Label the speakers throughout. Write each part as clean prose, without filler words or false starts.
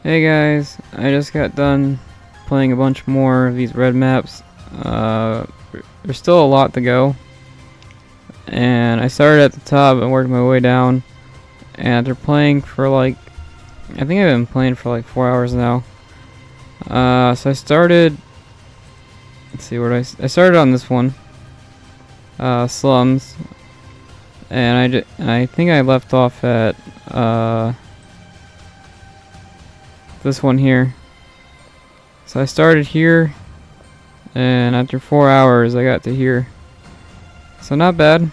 Speaker 1: Hey guys, I just got done playing a bunch more of these red maps. There's still a lot to go, and I started at the top and worked my way down, and after playing for like, I think I've been playing for like 4 hours now. So I started, let's see, where I started on this one, slums, and I think I left off at this one here. So I started here, and after 4 hours I got to here. So not bad.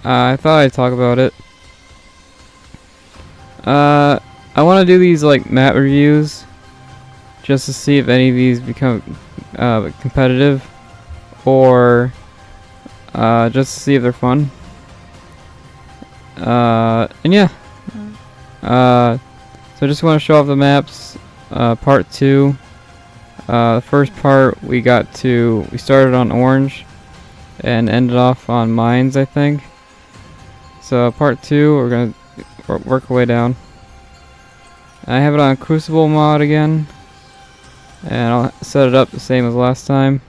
Speaker 1: I thought I'd talk about it. I want to do these like map reviews just to see if any of these become competitive, or just to see if they're fun. And yeah. So I just want to show off the maps. Part 2. The first part we started on orange and ended off on mines, I think. So part 2, we're gonna work our way down. I have it on Crucible mod again, and I'll set it up the same as last time.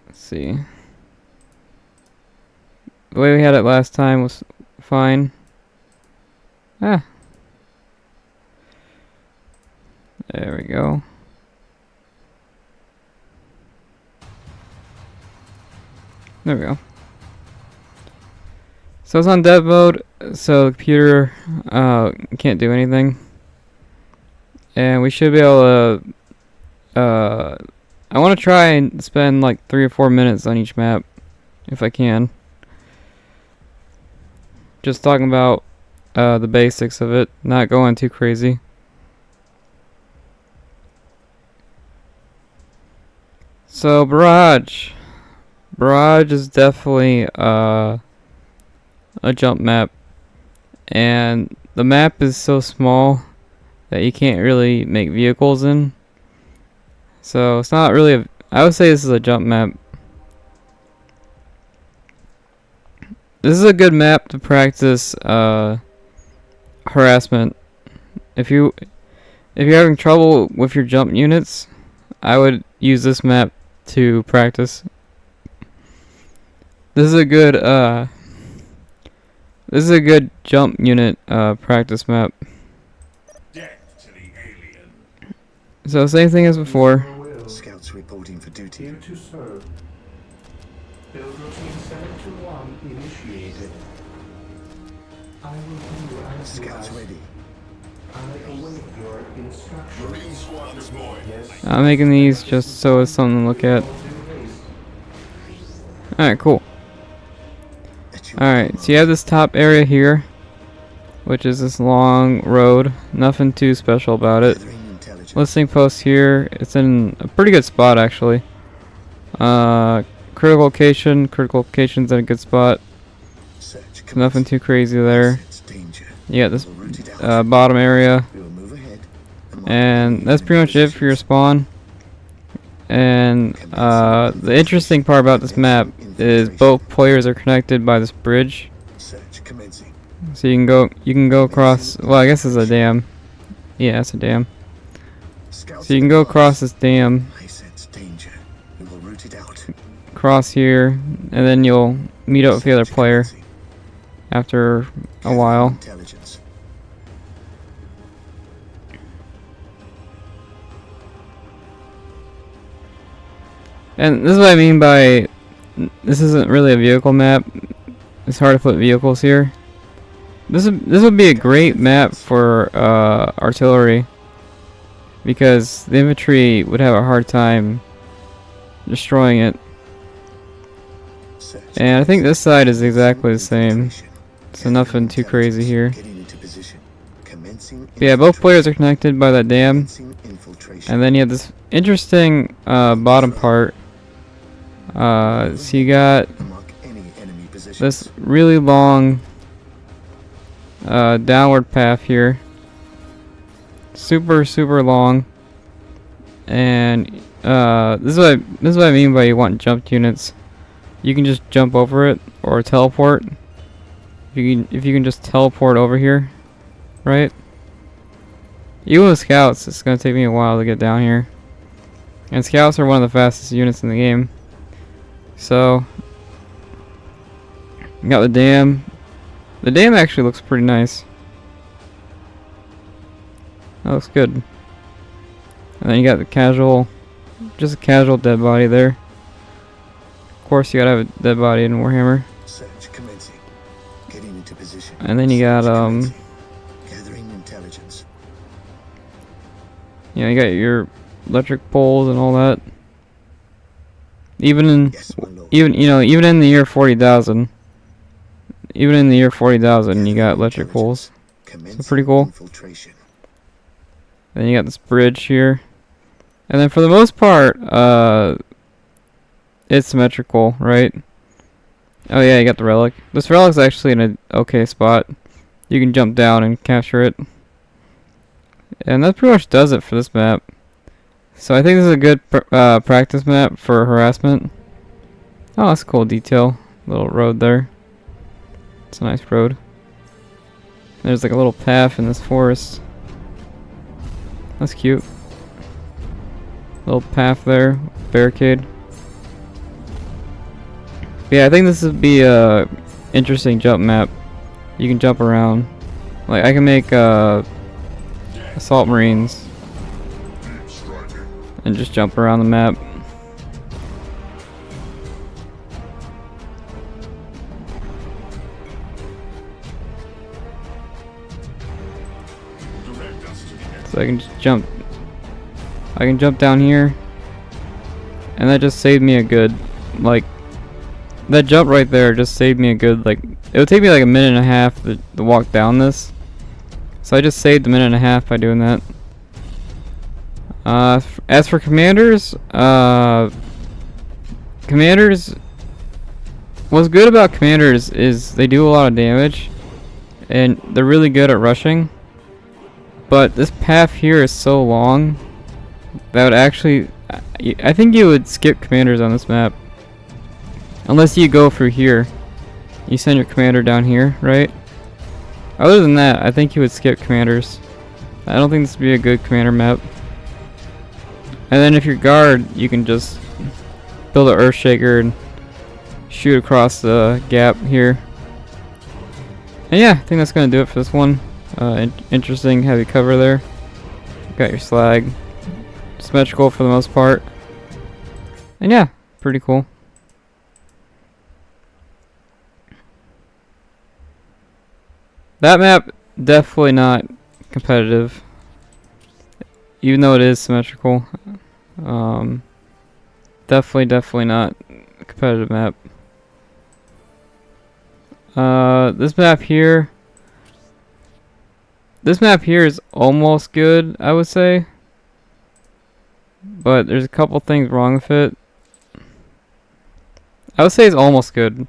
Speaker 1: Let's see. The way we had it last time was fine. There we go. There we go. So it's on dev mode, so the computer can't do anything. And we should be able to... I want to try and spend like 3 or 4 minutes on each map, if I can. Just talking about the basics of it, not going too crazy. So Barrage is definitely a jump map, and the map is so small that you can't really make vehicles in. So it's not really I would say this is a jump map. This is a good map to practice harassment. If you're having trouble with your jump units, I would use this map to practice. This is a good jump unit practice map.
Speaker 2: Death to the alien.
Speaker 1: So same thing as before.
Speaker 3: Scouts reporting for duty.
Speaker 4: Here to serve. Build routine 721 initiated. I will do as
Speaker 3: Scouts ready.
Speaker 4: I await your instructions.
Speaker 2: Marine squad deployed.
Speaker 4: Yes.
Speaker 1: I'm making these just so it's something to look at. Alright, cool. Alright, so you have this top area here, which is this long road. Nothing too special about it. Listening post here. It's in a pretty good spot, actually. Critical location's in a good spot. Nothing too crazy there. You got this bottom area, and that's pretty much it for your spawn. And the interesting part about this map is both players are connected by this bridge. So you can go across. Well, I guess it's a dam. Yeah, it's a dam. So you can go across this dam, cross here, and then you'll meet up with the other player after a while. And this is what I mean by this isn't really a vehicle map. It's hard to put vehicles here. This would be a great map for artillery, because the infantry would have a hard time destroying it. And I think this side is exactly the same, so nothing too crazy here. But yeah, both players are connected by that dam, and then you have this interesting bottom part. So you got this really long downward path here, super long, and this is what I mean by you want jumped units. You can just jump over it or teleport if if you can just teleport over here, right? Even with scouts, it's gonna take me a while to get down here. And scouts are one of the fastest units in the game. So, got the dam. The dam actually looks pretty nice. That looks good. And then you got the casual, just a casual dead body there. Of course, you gotta have a dead body in Warhammer.
Speaker 3: Search commencing. Getting into position.
Speaker 1: And then you got
Speaker 3: gathering intelligence.
Speaker 1: you know, you got your electric poles and all that. Even in
Speaker 3: Yes, my lord.
Speaker 1: even in the year 40,000. Even in the year 40,000, you got electric poles.
Speaker 3: Commencing
Speaker 1: pretty cool.
Speaker 3: Infiltration.
Speaker 1: Then you got this bridge here. And then for the most part, it's symmetrical, right? Oh yeah, you got the relic. This relic's actually in an okay spot. You can jump down and capture it. And that pretty much does it for this map. So I think this is a good practice map for harassment. Oh, that's a cool detail. Little road there. It's a nice road. There's like a little path in this forest. That's cute. Little path there. Barricade. But yeah, I think this would be a interesting jump map. You can jump around. Like I can make assault marines and just jump around the map. So I can just jump. I can jump down here, and that just saved me a good, like, that jump right there just saved me a good, like, it would take me like a minute and a half to walk down this. So I just saved a minute and a half by doing that. As for commanders, what's good about commanders is they do a lot of damage, and they're really good at rushing. But this path here is so long that would actually, I think you would skip commanders on this map. Unless you go through here. You send your commander down here, right? Other than that, I think you would skip commanders. I don't think this would be a good commander map. And then if you're guard, you can just build an Earthshaker and shoot across the gap here. And yeah, I think that's gonna do it for this one. Interesting heavy cover there. Got your slag. Symmetrical for the most part. And yeah, pretty cool. That map, definitely not competitive. Even though it is symmetrical. Definitely not a competitive map. This map here is almost good, I would say. But there's a couple things wrong with it. I would say it's almost good.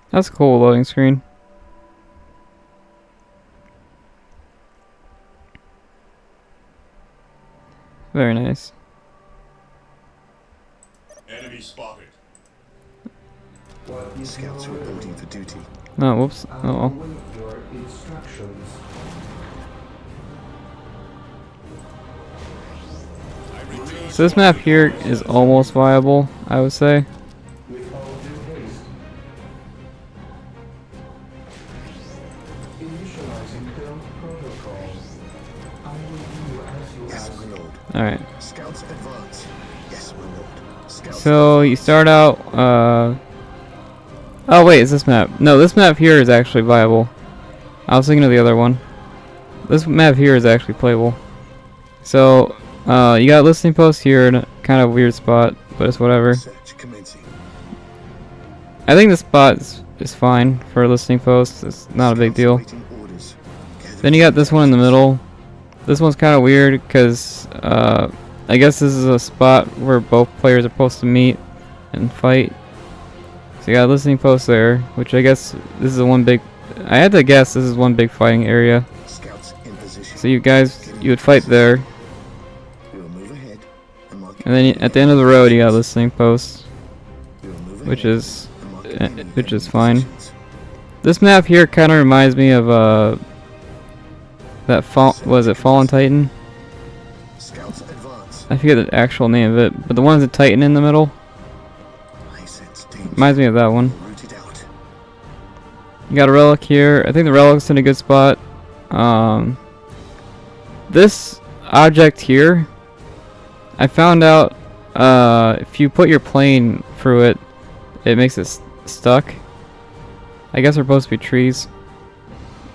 Speaker 1: That's a cool loading screen. Very nice.
Speaker 2: Enemy spotted.
Speaker 4: What is
Speaker 3: Scouts
Speaker 4: your
Speaker 3: reporting for duty.
Speaker 1: Oh, whoops.
Speaker 4: I
Speaker 1: Uh oh.
Speaker 4: await your instructions.
Speaker 1: So this map here is almost viable, I would say.
Speaker 4: With all due haste. Initializing build protocol. I will do as you
Speaker 3: Yes,
Speaker 4: ask.
Speaker 3: my lord.
Speaker 1: Alright.
Speaker 3: Scouts advance. Yes, my lord. Scouts
Speaker 1: So you start out, oh wait, is this map? No, this map here is actually viable. I was thinking of the other one. This map here is actually playable. So, you got listening post here in a kind of weird spot, but it's whatever.
Speaker 3: Search commencing.
Speaker 1: I think this spot is fine for a listening post. It's not a big deal.
Speaker 3: Waiting orders.
Speaker 1: Then you got this one in the middle. This one's kind of weird because I guess this is a spot where both players are supposed to meet and fight. So you got a listening post there, which I guess this is the one big. I had to guess this is one big fighting area.
Speaker 3: Scouts in position.
Speaker 1: So you guys, you would fight there.
Speaker 3: We will move ahead
Speaker 1: And then at the end of the road, you got a listening post,
Speaker 3: We will move
Speaker 1: which
Speaker 3: ahead
Speaker 1: is
Speaker 3: and mark
Speaker 1: uh,
Speaker 3: any
Speaker 1: which is
Speaker 3: enemy
Speaker 1: fine.
Speaker 3: positions.
Speaker 1: This map here kind of reminds me of that was it Fallen Titan?
Speaker 3: Scouts advance.
Speaker 1: I forget the actual name of it, but the one with the Titan in the middle
Speaker 3: I sense danger.
Speaker 1: reminds me of that one.
Speaker 3: Root it out.
Speaker 1: You got a relic here. I think the relic's in a good spot. This object here, I found out if you put your plane through it, it makes it stuck. I guess they're supposed to be trees.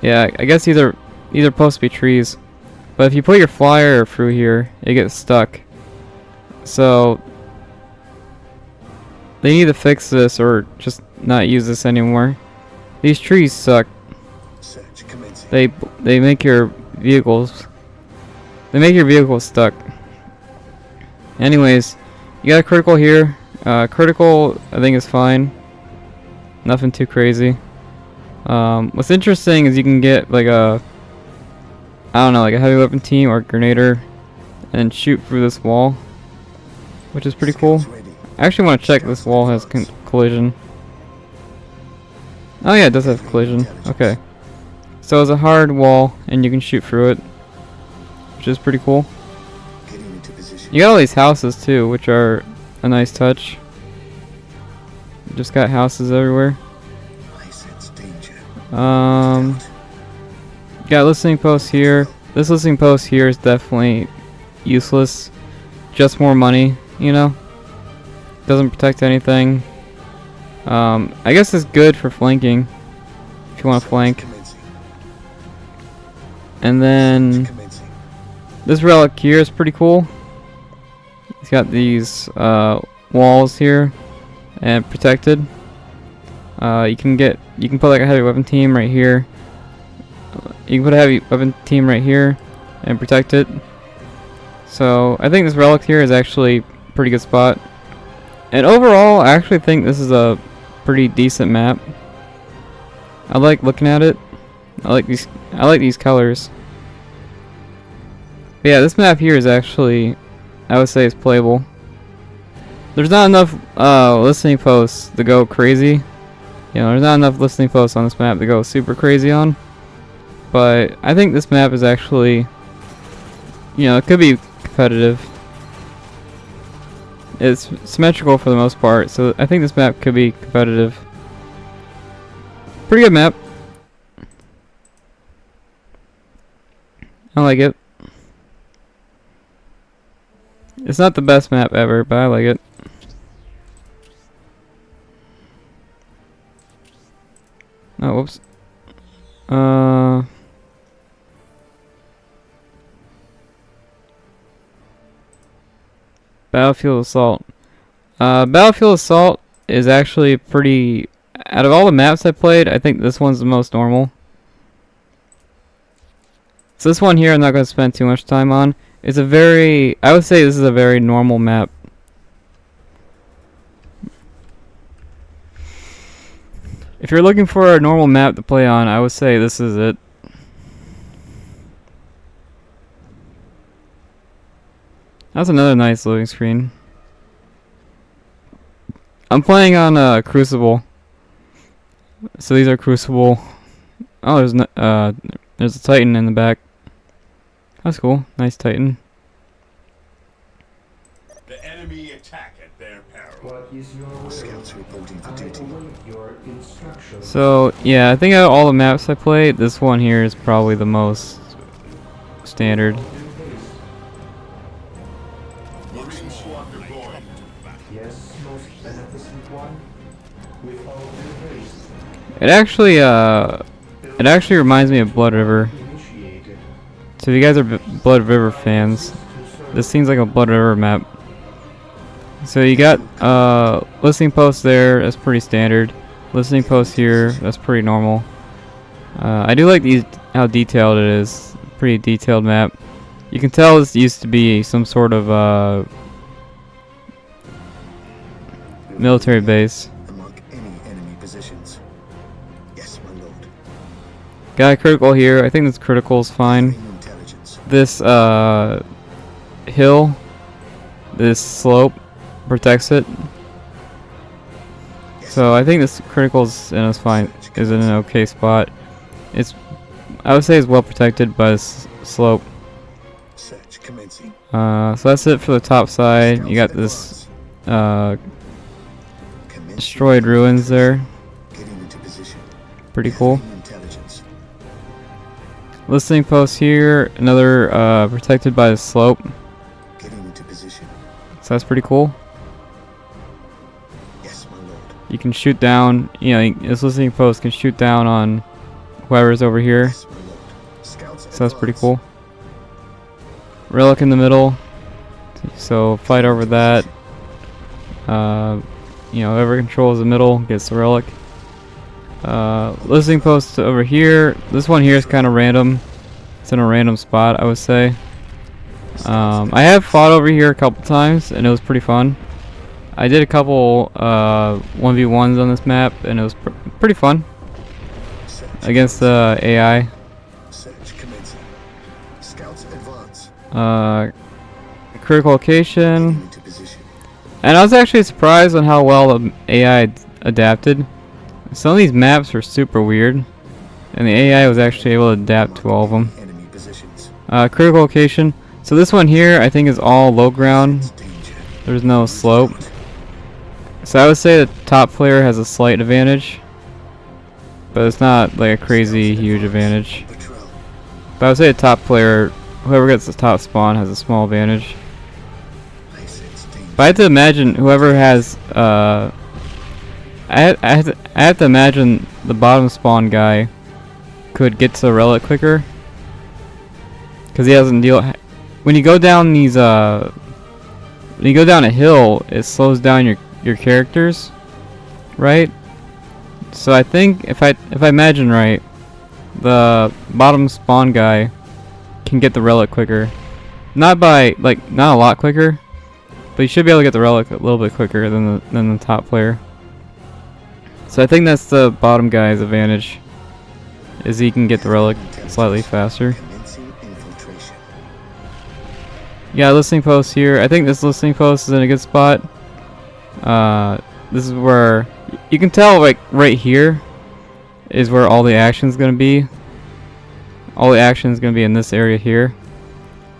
Speaker 1: Yeah, I guess these are supposed to be trees. But if you put your flyer through here, it gets stuck. So they need to fix this or just not use this anymore. These trees suck.
Speaker 3: Search commencing.
Speaker 1: They make your vehicles stuck. Anyways, you got a critical here. Critical I think is fine. Nothing too crazy. What's interesting is you can get like a like a heavy weapon team or grenader and shoot through this wall, which is pretty cool.
Speaker 3: Scouts ready.
Speaker 1: I actually want to check this wall has collision. Oh yeah, it does have collision. Okay. So it's a hard wall and you can shoot through it, which is pretty cool.
Speaker 3: Getting into position.
Speaker 1: You got all these houses too, which are a nice touch. Just got houses everywhere.
Speaker 3: I sense danger.
Speaker 1: Um, got listening posts here. This listening post here is definitely useless. Just more money, you know. Doesn't protect anything. I guess it's good for flanking if you want to flank.
Speaker 3: Commencing.
Speaker 1: And then
Speaker 3: Commencing.
Speaker 1: this relic here is pretty cool. It's got these walls here and protected. You can put like a heavy weapon team right here. You can put a heavy weapon team right here and protect it. So I think this relic here is actually a pretty good spot. And overall, I actually think this is a pretty decent map. I like looking at it. I like these colors. But yeah, this map here is actually, I would say, it's playable. There's not enough listening posts to go crazy. You know, there's not enough listening posts on this map to go super crazy on. But I think this map is actually, you know, it could be competitive. It's symmetrical for the most part, so I think this map could be competitive. Pretty good map. I like it. It's not the best map ever, but I like it. Oh, whoops. Battlefield Assault. Battlefield Assault is actually pretty... Out of all the maps I played, I think this one's the most normal. So this one here I'm not going to spend too much time on. It's a very... I would say this is a very normal map. If you're looking for a normal map to play on, I would say this is it. That's another nice loading screen. I'm playing on Crucible. So these are Crucible. Oh, there's a Titan in the back. That's cool. Nice Titan.
Speaker 2: The enemy attack at their peril.
Speaker 4: What is your will?
Speaker 3: Scouts reporting for
Speaker 4: I
Speaker 3: duty.
Speaker 4: await your instructions.
Speaker 1: So yeah, I think out of all the maps I played, this one here is probably the most standard.
Speaker 4: Do haste.
Speaker 2: Marine squadron deployed.
Speaker 4: Yes, most beneficent one. With all due haste.
Speaker 1: It actually reminds me of Blood River.
Speaker 4: Initiated.
Speaker 1: So if you guys are Blood River fans, this seems like a Blood River map. So you got listening posts there, that's pretty standard. Listening posts here, that's pretty normal. I do like how detailed it is. Pretty detailed map. You can tell this used to be some sort of military base.
Speaker 3: And mark any enemy positions. Yes, my lord.
Speaker 1: Got a critical here. I think this critical is fine.
Speaker 3: Gathering intelligence.
Speaker 1: This hill this slope protects it. So I think this critical's in is in an okay spot. I would say it's well protected by this slope.
Speaker 3: Search commencing.
Speaker 1: So that's it for the top side. You got this destroyed ruins there.
Speaker 3: Getting into position.
Speaker 1: Pretty cool.
Speaker 3: Gathering intelligence.
Speaker 1: Listening post here, another protected by the slope.
Speaker 3: Getting into position.
Speaker 1: So that's pretty cool.
Speaker 3: Yes, my lord.
Speaker 1: You can shoot down, this listening post can shoot down on whoever's over here.
Speaker 3: Yes, my lord. Scouts
Speaker 1: So that's pretty
Speaker 3: advance.
Speaker 1: cool. Relic in the middle. So fight over that. Whoever controls the middle gets the relic. Listening post over here. This one here is kind of random. It's in a random spot, I would say. I have fought over here a couple times, and it was pretty fun. I did a couple 1v1s on this map, and it was pretty fun against the AI.
Speaker 3: Search commencing. Scouts advance.
Speaker 1: Critical location.
Speaker 3: Getting into position.
Speaker 1: And I was actually surprised on how well the AI adapted. Some of these maps were super weird, and the AI was actually able to adapt to all of them.
Speaker 3: Enemy positions.
Speaker 1: Critical location. So this one here, I think, is all low ground.
Speaker 3: Danger.
Speaker 1: There's no slope. So I would say the top player has a slight advantage, but it's not like a crazy huge advantage.
Speaker 3: Patrol.
Speaker 1: But I would say the top player, whoever gets the top spawn, has a small advantage.
Speaker 3: I sense danger.
Speaker 1: But I have to imagine whoever has, I have to imagine the bottom spawn guy could get to the relic quicker, because he doesn't deal. When you go down these, when you go down a hill, it slows down your characters, right? So I think if I imagine right, the bottom spawn guy can get the relic quicker, not a lot quicker, but you should be able to get the relic a little bit quicker than the top player. So I think that's the bottom guy's advantage, is he can get the relic slightly faster.
Speaker 3: Commencing infiltration.
Speaker 1: Yeah, listening post here. I think this listening post is in a good spot. This is where you can tell, like right here is where all the action's gonna be. All the action is gonna be in this area here.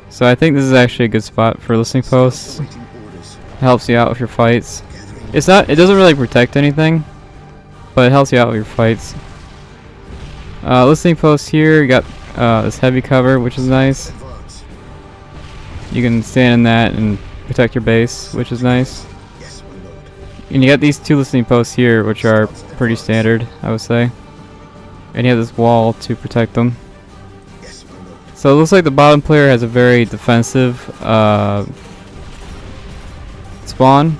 Speaker 1: So I think this is actually a good spot for listening posts.
Speaker 3: Awaiting orders.
Speaker 1: Helps you out with your fights.
Speaker 3: Gathering.
Speaker 1: It doesn't really protect anything, but it helps you out with your fights. Listening post here, you got this heavy cover, which is nice.
Speaker 3: Advance.
Speaker 1: You can stand in that and protect your base, which is nice.
Speaker 3: Yes, my lord.
Speaker 1: And you got these two listening posts here, which are pretty standard, I would say. And you have this wall to protect them.
Speaker 3: Yes, my lord.
Speaker 1: So it looks like the bottom player has a very defensive spawn.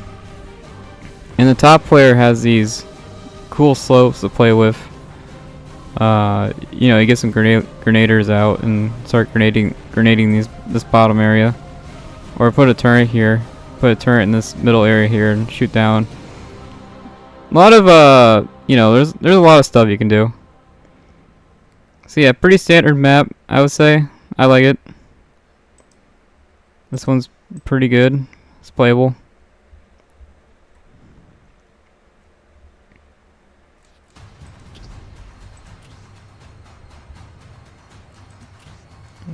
Speaker 1: And the top player has these cool slopes to play with. You get some grenaders out and start grenading this bottom area. Or put a turret here. Put a turret in this middle area here and shoot down. A lot of there's a lot of stuff you can do. So yeah, pretty standard map, I would say. I like it. This one's pretty good. It's playable.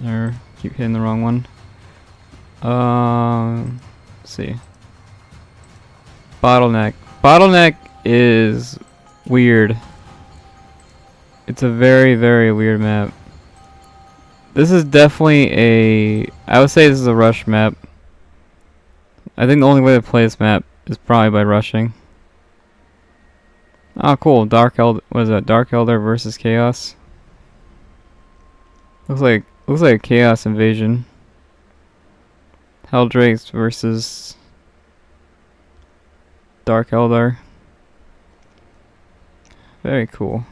Speaker 1: Or keep hitting the wrong one. Let's see. Bottleneck. Bottleneck is weird. It's a very, very weird map. This is definitely I would say this is a rush map. I think the only way to play this map is probably by rushing. Oh, cool. Dark Elder versus Chaos. Looks like a Chaos invasion. Helldrakes versus Dark Eldar. Very cool.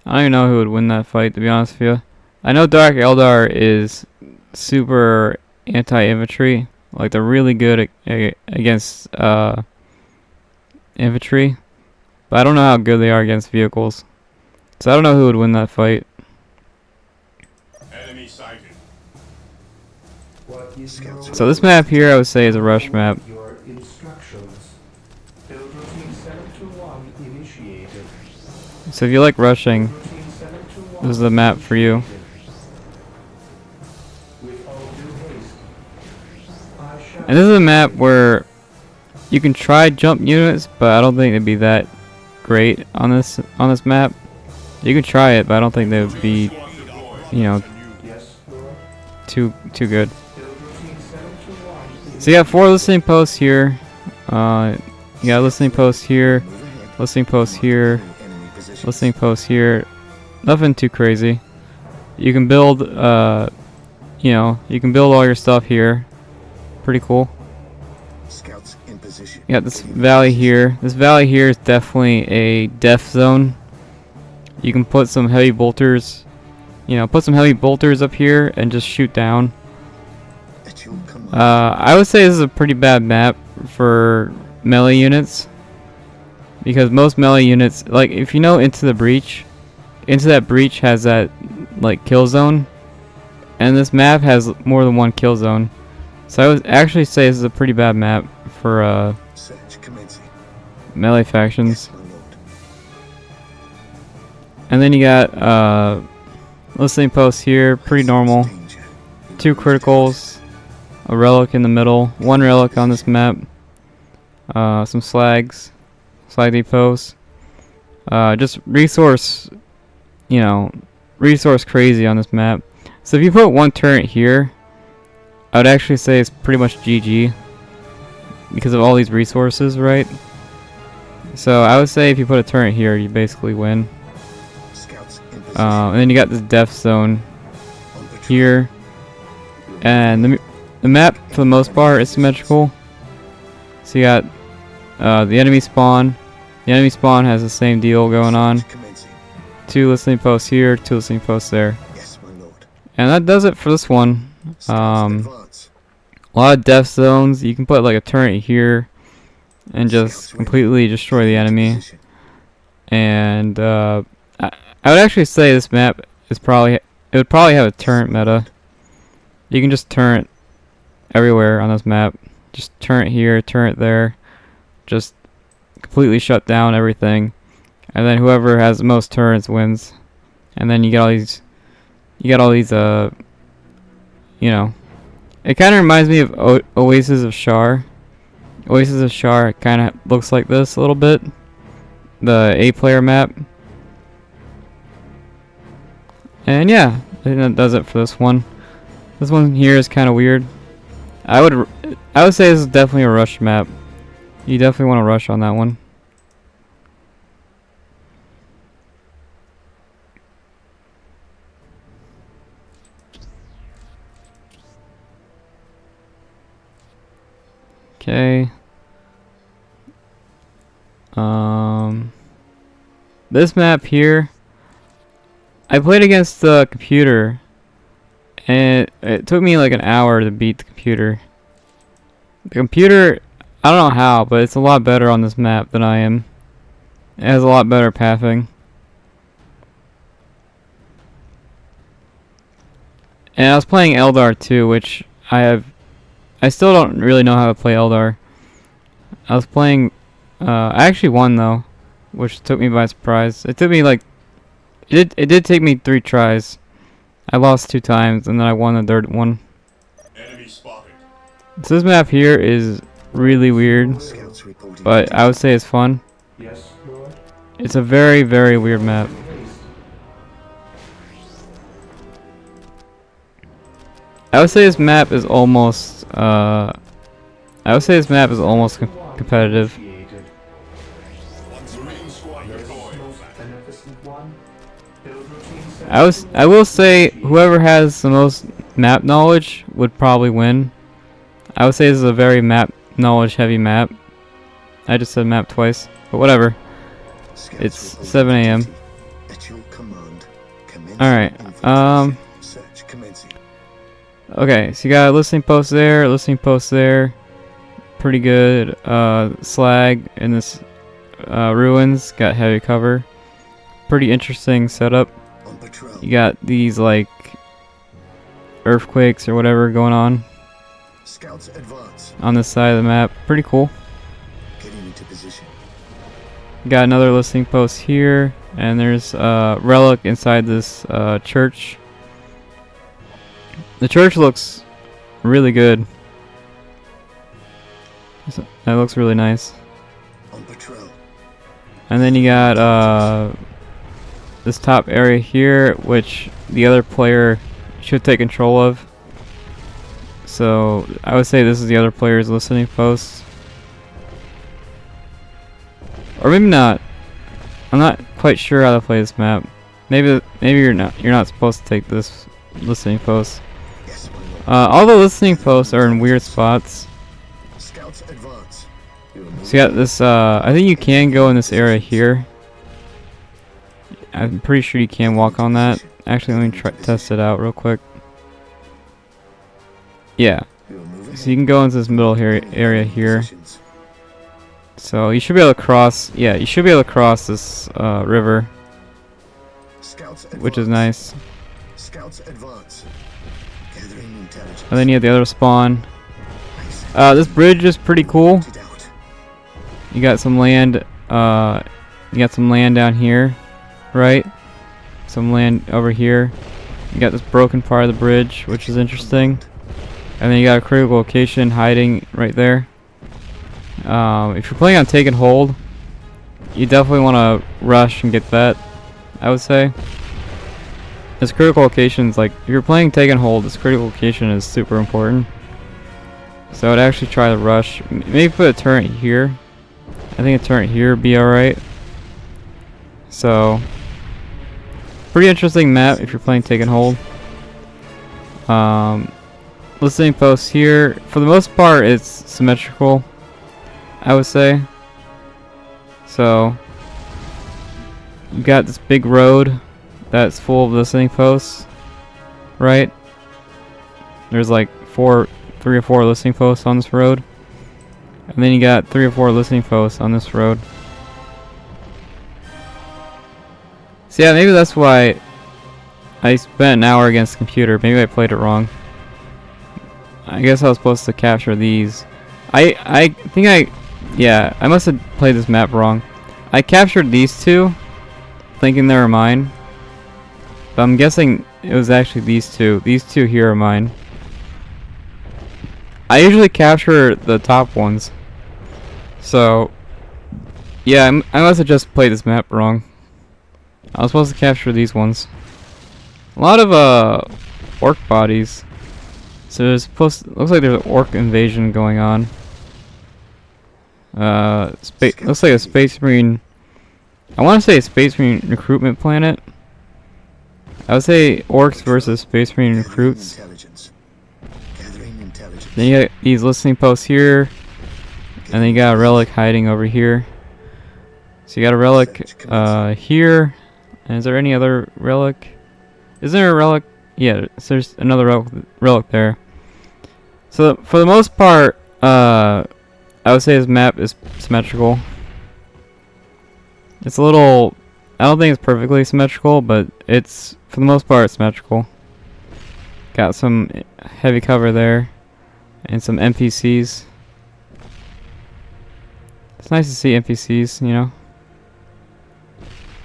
Speaker 1: I don't even know who would win that fight, to be honest with you. I know Dark Eldar is super anti-infantry. Like, they're really good against infantry. But I don't know how good they are against vehicles. So I don't know who would win that fight.
Speaker 2: Enemy sighted.
Speaker 4: What is your
Speaker 1: So this map here I would say is a rush map.
Speaker 4: Your instructions. Build routine 721 initiated.
Speaker 1: So if you like rushing,
Speaker 4: Routine 721
Speaker 1: this is the map for you.
Speaker 4: with all due haste. I shall
Speaker 1: And this is a map where you can try jump units, but I don't think it'd be that great on this map. You can try it, but I don't think they would be, you know,
Speaker 4: Yes, Lord.
Speaker 1: too good.
Speaker 4: Build routine 721
Speaker 1: So you got 4 listening posts here. You got listening posts here,
Speaker 3: Move ahead.
Speaker 1: listening posts here,
Speaker 3: Enemy positions.
Speaker 1: listening posts here. Nothing too crazy. You can build, you know, you can build all your stuff here. Pretty cool.
Speaker 3: Scouts in position.
Speaker 1: You got this valley here. This valley here is definitely a death zone. You can put some heavy bolters, you know, put some heavy bolters up here and just shoot down.
Speaker 3: At your command.
Speaker 1: I would say this is a pretty bad map for melee units, because most melee units, like if you know Into that breach has that like kill zone, and this map has more than one kill zone. So I would actually say this is a pretty bad map for
Speaker 3: Search commencing.
Speaker 1: melee factions.
Speaker 3: Yes, my lord.
Speaker 1: And then you got listening posts here, pretty normal.
Speaker 3: Danger.
Speaker 1: 2 criticals, a relic in the middle, 1 relic on this map, some slag depots, just resource, you know, resource crazy on this map. So if you put 1 turret here, I would actually say it's pretty much GG because of all these resources, right? So I would say if you put a turret here, you basically win.
Speaker 3: Scouts in position.
Speaker 1: And then you got this death zone
Speaker 3: On patrol.
Speaker 1: here, and the map for the most part is symmetrical. So you got the enemy spawn. The enemy spawn has the same deal going on.
Speaker 3: Search commencing.
Speaker 1: 2 listening posts here, 2 listening posts there,
Speaker 3: Yes, my lord.
Speaker 1: and that does it for this one.
Speaker 3: Scouts advance.
Speaker 1: A lot of death zones. You can put like a turret here and just
Speaker 3: Scouts ready.
Speaker 1: completely destroy the
Speaker 3: Into
Speaker 1: enemy.
Speaker 3: position.
Speaker 1: And I would actually say this map is it would probably have a turret meta. You can just turret everywhere on this map. Just turret here, turret there. Just completely shut down everything. And then whoever has the most turrets wins. And then you get all these you know, it kind of reminds me of Oasis of Shar. Oasis of Shar kind of looks like this a little bit. The 8-player map. And yeah, I think that does it for this one. This one here is kind of weird. I would say this is definitely a rush map. You definitely want to rush on that one. Okay. This map here, I played against the computer, and it took me like an hour to beat the computer. The computer, I don't know how, but it's a lot better on this map than I am. It has a lot better pathing. And I was playing Eldar too, which I still don't really know how to play Eldar. I was playing, I actually won though, which took me by surprise. It took me like, it did take me 3 tries. I lost 2 times, and then I won the 3rd one.
Speaker 2: Enemy spotted.
Speaker 1: So this map here is really weird,
Speaker 3: Scouts reporting.
Speaker 1: but I would say it's fun.
Speaker 4: Yes, Lord.
Speaker 1: It's a very, very weird map.
Speaker 4: Haste.
Speaker 1: I would say this map is almost, competitive.
Speaker 4: Initiated.
Speaker 2: Marine squad deployed.
Speaker 4: Most beneficent one. Build routine
Speaker 1: I will say whoever has the most map knowledge would probably win. I would say this is a very map knowledge heavy map. I just said map twice, but whatever.
Speaker 3: Scouts
Speaker 1: It's
Speaker 3: reporting
Speaker 1: 7 a.m.
Speaker 3: activity. At your command. Commencing
Speaker 1: Alright,
Speaker 3: infiltration. Search commencing.
Speaker 1: Okay, so you got a listening post there, pretty good. Slag in this ruins, got heavy cover. pretty interesting setup.
Speaker 3: On patrol.
Speaker 1: You got these like earthquakes or whatever going on
Speaker 3: Scouts advance.
Speaker 1: on this side of the map. Pretty cool.
Speaker 3: Getting into position.
Speaker 1: Got another listening post here, and there's a relic inside this church. The church looks really good. That looks really nice.
Speaker 3: On patrol.
Speaker 1: And then you got this top area here, which the other player should take control of. So I would say this is the other player's listening post. Or maybe not. I'm not quite sure how to play this map. Maybe you're not supposed to take this listening post.
Speaker 3: Yes,
Speaker 1: All the listening posts are in weird spots.
Speaker 3: Scouts advance.
Speaker 1: So you got this, I think you can go in this area here. I'm pretty sure you can walk on that. Actually, let me test it out real quick. Yeah. So you can go into this middle here area here. So you should be able to cross, yeah, you should be able to cross this river, which is nice.
Speaker 3: Scouts advance. Gathering intelligence.
Speaker 1: And then you have the other spawn. This bridge is pretty cool. You got some land, down here, right? Some land over here. You got this broken part of the bridge, which is interesting. And then you got a critical location hiding right there. If you're playing on take and hold, you definitely want to rush and get that, I would say. This critical location's like, if you're playing take and hold, this critical location is super important. So I would actually try to rush. Maybe put a turret here. I think a turret here would be alright. So, pretty interesting map if you're playing take and hold. Listening posts here, for the most part it's symmetrical, I would say. So you got this big road that's full of listening posts, right? There's like 3 or 4 listening posts on this road, and then you got 3 or 4 listening posts on this road. So yeah, maybe that's why I spent an hour against the computer. Maybe I played it wrong. I guess I was supposed to capture these. I think yeah, I must have played this map wrong. I captured these 2, thinking they were mine. But I'm guessing it was actually these 2. These 2 here are mine. I usually capture the top ones. So, yeah, I must have just played this map wrong. I was supposed to capture these ones. A lot of orc bodies. So there's looks like there's an orc invasion going on. Looks like a Space Marine. I want to say a Space Marine recruitment planet. I would say orcs versus Space Marine recruits. Then you got these listening posts here, and then you got a relic hiding over here. So you got a relic here. And is there any other relic? Is there a relic? Yeah, so there's another relic there. So for the most part, I would say this map is symmetrical. It's a little, I don't think it's perfectly symmetrical, but it's, for the most part, it's symmetrical. Got some heavy cover there, and some NPCs. It's nice to see NPCs, you know.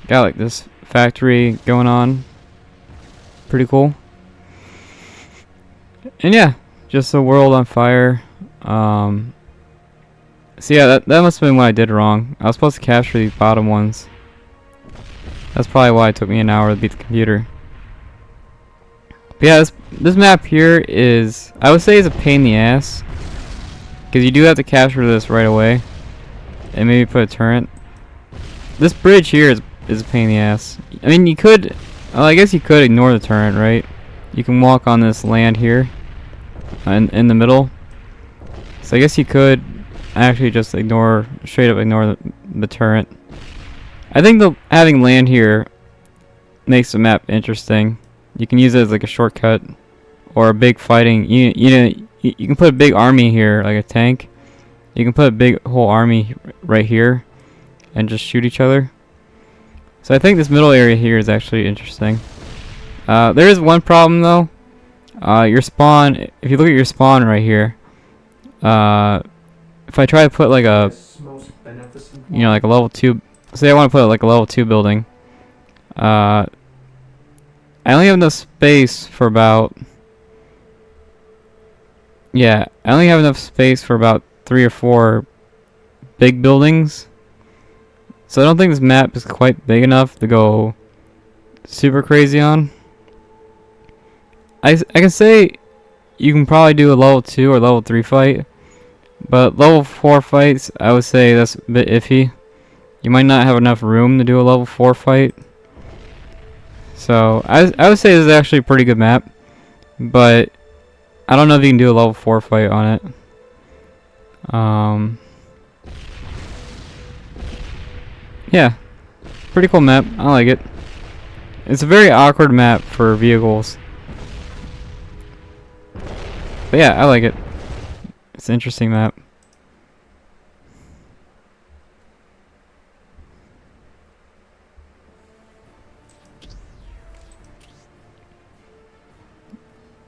Speaker 1: Got like this factory going on. Pretty cool. And yeah, just a world on fire. So yeah, that must have been what I did wrong. I was supposed to capture these bottom ones. That's probably why it took me an hour to beat the computer. But yeah, this map here is, I would say, is a pain in the ass, because you do have to capture this right away, and maybe put a turret. This bridge here is a pain in the ass. I mean, you could, well, I guess you could ignore the turret, right? You can walk on this land here, in the middle. So I guess you could actually just straight up ignore the turret. I think having land here makes the map interesting. You can use it as like a shortcut, or a big fighting. You can put a big army here, like a tank. You can put a big whole army right here, and just shoot each other. So I think this middle area here is actually interesting. There is one problem though. Your spawn, if you look at your spawn right here, if I try to put like a, like a level 2, say I want to put like a level 2 building, I only have enough space for about, I only have enough space for about 3 or 4 big buildings. So I don't think this map is quite big enough to go super crazy on. I can say you can probably do a level 2 or level 3 fight, but level 4 fights, I would say that's a bit iffy. You might not have enough room to do a level 4 fight. So I would say this is actually a pretty good map, but I don't know if you can do a level 4 fight on it. Yeah, pretty cool map. I like it. It's a very awkward map for vehicles. But yeah, I like it. It's an interesting map.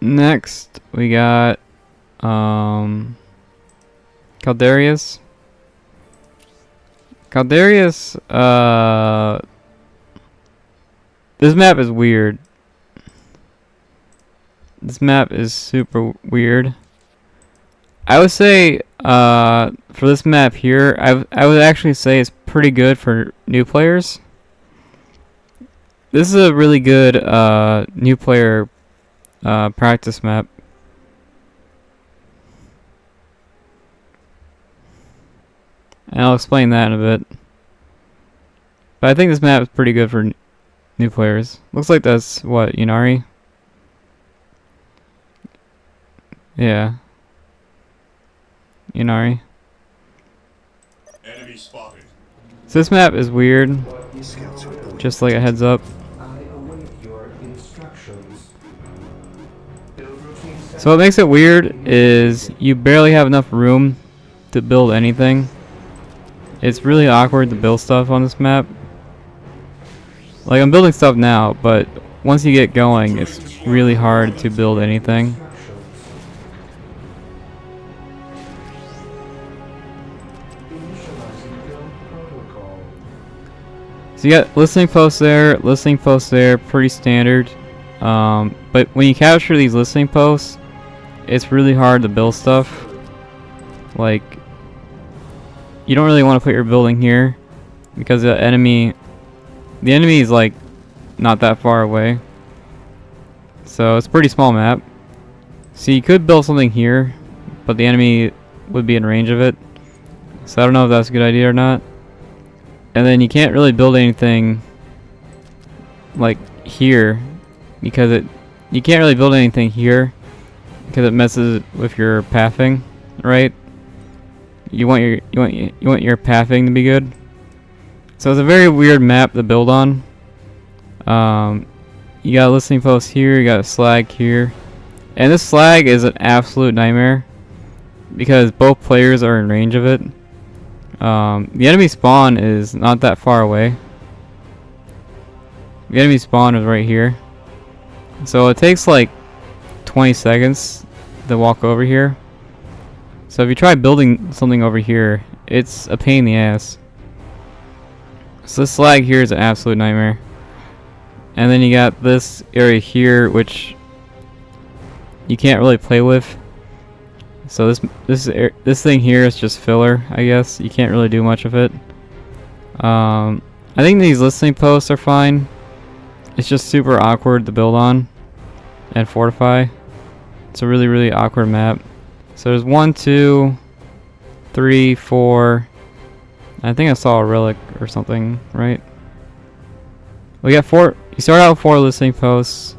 Speaker 1: Next, we got Caldarius. Caldarius, this map is weird. This map is super weird. I would say, for this map here, I would actually say it's pretty good for new players. This is a really good new player practice map. And I'll explain that in a bit. But I think this map is pretty good for new players. Looks like that's, what, Unari? Yeah. Unari.
Speaker 2: Enemy spotted.
Speaker 1: So this map is weird. Just like a heads up.
Speaker 4: I await your instructions.
Speaker 1: So what makes it weird is you barely have enough room to build anything. It's really awkward to build stuff on this map. Like, I'm building stuff now, but once you get going, it's really hard to build anything. So you got listening posts there, pretty standard. But when you capture these listening posts, it's really hard to build stuff. Like, you don't really want to put your building here because the enemy is like not that far away. So it's a pretty small map. So you could build something here, but the enemy would be in range of it. So I don't know if that's a good idea or not. And then you can't really build anything like here because you can't really build anything here because it messes with your pathing, right? You want your pathing to be good. So it's a very weird map to build on. You got a listening post here, you got a slag here. And this slag is an absolute nightmare because both players are in range of it. The enemy spawn is not that far away. The enemy spawn is right here. So it takes like 20 seconds to walk over here. So if you try building something over here, it's a pain in the ass. So this slag here is an absolute nightmare. And then you got this area here, which you can't really play with. So this thing here is just filler, I guess. You can't really do much of it. I think these listening posts are fine. It's just super awkward to build on and fortify. It's a really, really awkward map. So there's 1, 2, 3, 4. I think I saw a relic or something, right? We got 4. You start out with 4 listening posts.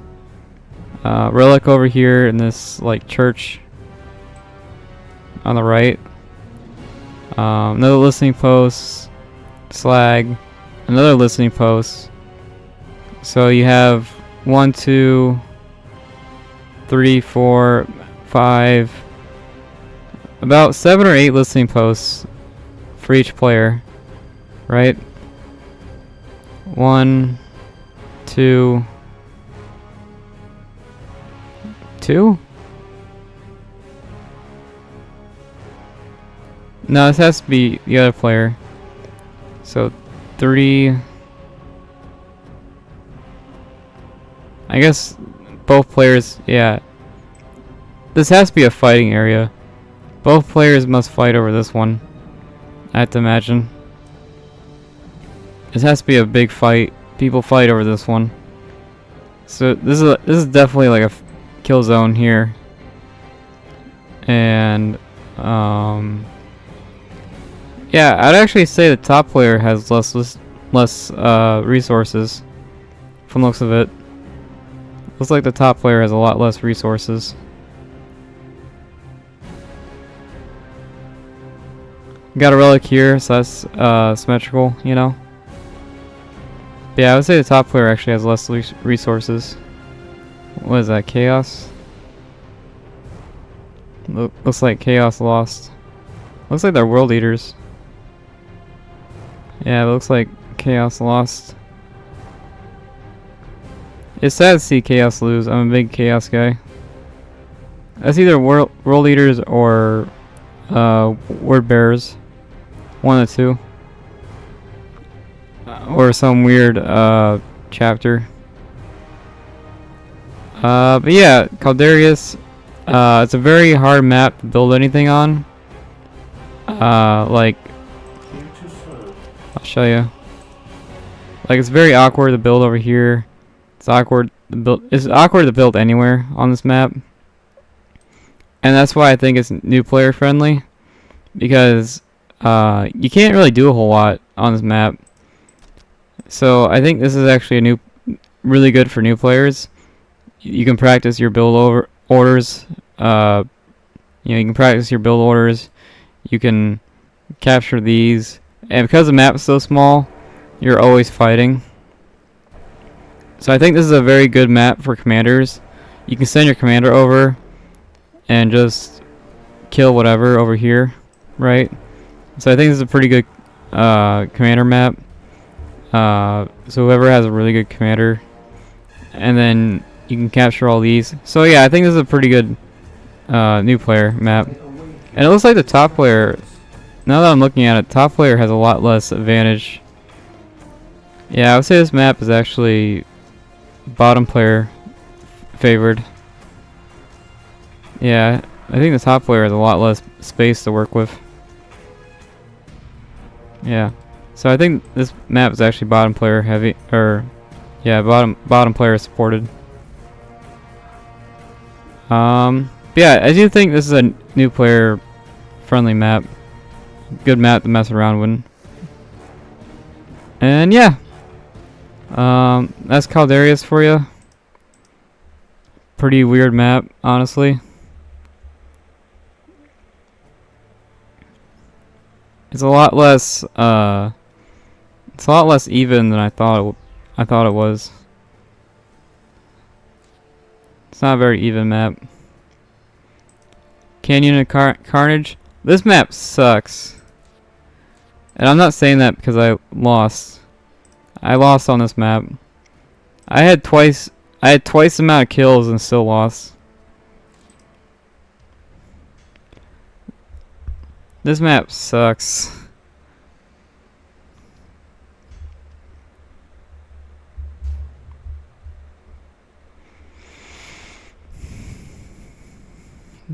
Speaker 1: Relic over here in this like church on the right. Another listening post. Slag. Another listening post. So you have 1, 2, 3, 4, 5. About 7 or 8 listening posts for each player, right? 1, 2, 2? No, this has to be the other player. So 3. I guess both players, yeah. This has to be a fighting area. Both players must fight over this one, I have to imagine. This has to be a big fight. People fight over this one. So this is definitely like a kill zone here. And yeah, I'd actually say the top player has less resources from the looks of it. Looks like the top player has a lot less resources. Got a relic here, so that's symmetrical, you know. But yeah, I would say the top player actually has less resources. What is that, chaos? Looks like chaos lost. Looks like they're world eaters. Yeah, it looks like chaos lost. It's sad to see chaos lose. I'm a big chaos guy. That's either world eaters or word bearers. One of the two. Or some weird chapter. But yeah, Caldarius. It's a very hard map to build anything on. Like, I'll show you. Like, it's very awkward to build over here. It's awkward to build. It's awkward to build anywhere on this map. And that's why I think it's new player friendly, because you can't really do a whole lot on this map. So I think this is actually really good for new players. You can practice your build orders. You know, you can practice your build orders. You can capture these, and because the map is so small, you're always fighting. So I think this is a very good map for commanders. You can send your commander over and just kill whatever over here, right? So I think this is a pretty good commander map. So whoever has a really good commander, and then you can capture all these. So yeah, I think this is a pretty good new player map. And it looks like the top player, now that I'm looking at it, top player has a lot less advantage. Yeah, I would say this map is actually bottom player favored. Yeah, I think the top player has a lot less space to work with. Yeah, so I think this map is actually bottom player heavy, or yeah, bottom player supported. But yeah, I do think this is a new player friendly map. Good map to mess around with. And yeah, that's Caldarius for you. Pretty weird map, honestly. It's a lot less even than I thought it was. It's not a very even map. Canyon of Carnage. This map sucks. And I'm not saying that because I lost. I lost on this map. I had twice the amount of kills and still lost. This map sucks.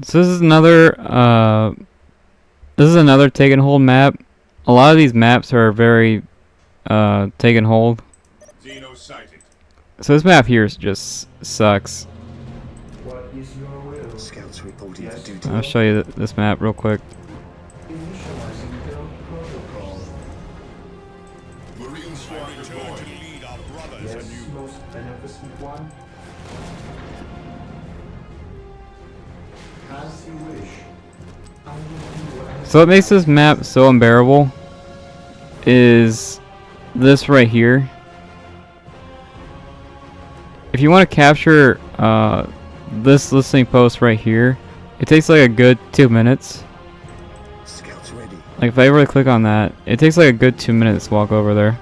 Speaker 1: So this is another take and hold map. A lot of these maps are very take and hold.
Speaker 2: Xeno sighted.
Speaker 3: So this map here just sucks.
Speaker 4: What is your will?
Speaker 3: Scouts reporting for duty.
Speaker 1: I'll show you this map real quick.
Speaker 4: Initializing build protocol.
Speaker 2: Marine squad deployed. To lead our brothers
Speaker 4: Yes,
Speaker 2: anew.
Speaker 4: most beneficent one. As you wish. I will do as
Speaker 1: So what makes this map so unbearable is this right here. If you want to capture this listening post right here, it takes like a good 2 minutes.
Speaker 3: Scouts ready.
Speaker 1: Like if I ever click on that, it takes like a good 2 minutes to walk over there.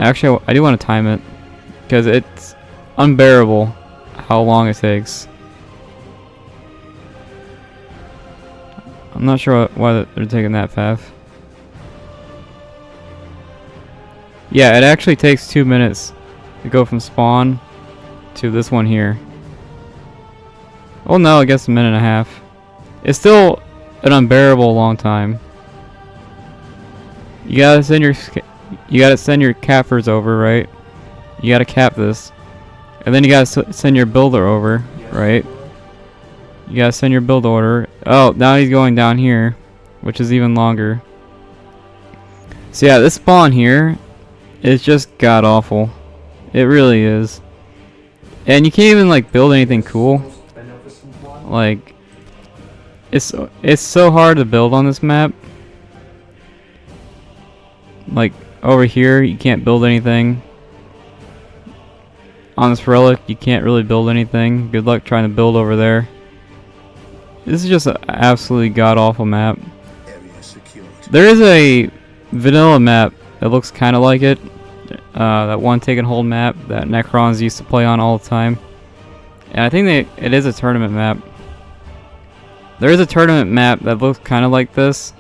Speaker 1: Actually, I do want to time it because it's unbearable how long it takes. I'm not sure why they're taking that path. Yeah, it actually takes 2 minutes to go from spawn to this one here. Oh no, I guess a minute and a half. It's still an unbearable long time. You gotta send your cappers over, right? You gotta cap this, and then you gotta send your builder over, right? You gotta send your build order. Oh, now he's going down here, which is even longer. So yeah, this spawn here is just god awful. It really is. And you can't even like build anything cool. Like it's so hard to build on this map. Like over here, you can't build anything. On this relic, you can't really build anything. Good luck trying to build over there. This is just an absolutely god-awful map. There is a vanilla map that looks kind of like it. That one take and hold map that Necrons used to play on all the time. And I think it is a tournament map. There is a tournament map that looks kind of like this,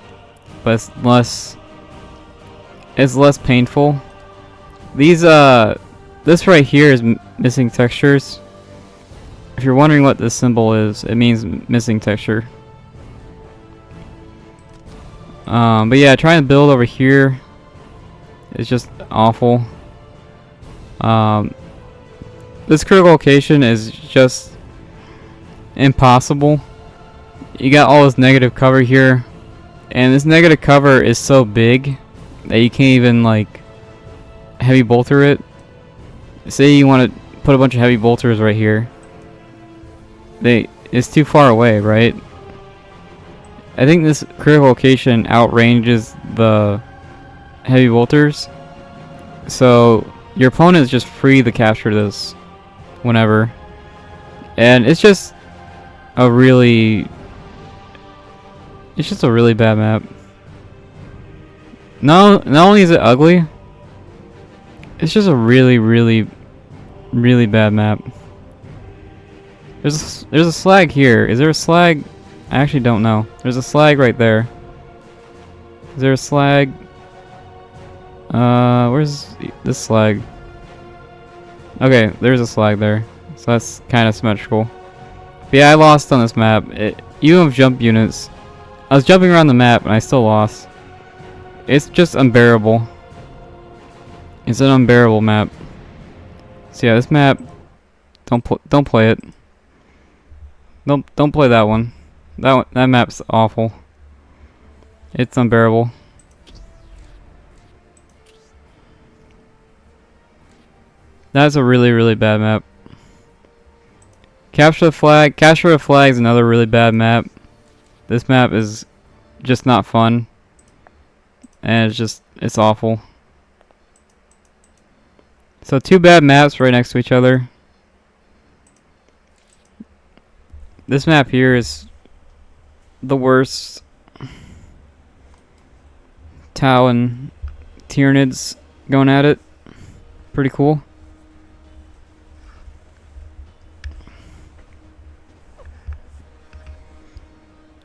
Speaker 1: but it's less painful. This right here is missing textures. If you're wondering what this symbol is, it means missing texture. But yeah, trying to build over here is just awful. This critical location is just impossible. You got all this negative cover here, and this negative cover is so big that you can't even like heavy bolter it. Say you want to put a bunch of heavy bolters right here. It's too far away, right? I think this critical location outranges the heavy bolters, so your opponent is just free to capture this whenever, and it's just a really bad map. Not only is it ugly, it's just a really bad map. There's a slag here. Is there a slag? I actually don't know. There's a slag right there. Is there a slag? Where's this slag? Okay, there's a slag there. So that's kind of symmetrical. But yeah, I lost on this map. Even with jump units, I was jumping around the map and I still lost. It's just unbearable. It's an unbearable map. So yeah, this map, don't play it. Don't play that one. That map's awful. It's unbearable. That's a really bad map. Capture the flag. Capture the flag is another really bad map. This map is just not fun, and it's awful. So 2 bad maps right next to each other. This map here is the worst. Tau and Tyranids going at it. Pretty cool.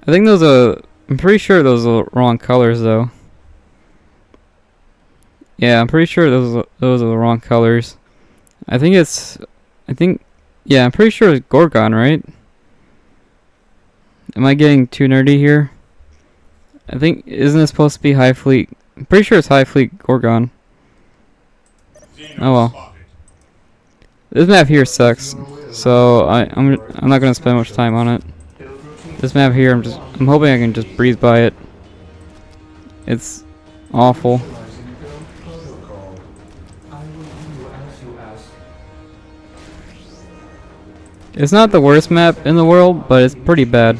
Speaker 1: I think I'm pretty sure those are the wrong colors though. Yeah, I'm pretty sure those are the wrong colors. Yeah, I'm pretty sure it's Gorgon, right? Am I getting too nerdy here? Isn't it supposed to be High Fleet? I'm pretty sure it's High Fleet Gorgon. Oh well. This map here sucks, so I'm not gonna spend much time on it. This map here, I'm hoping I can just breeze by it. It's awful. It's not the worst map in the world, but it's pretty bad.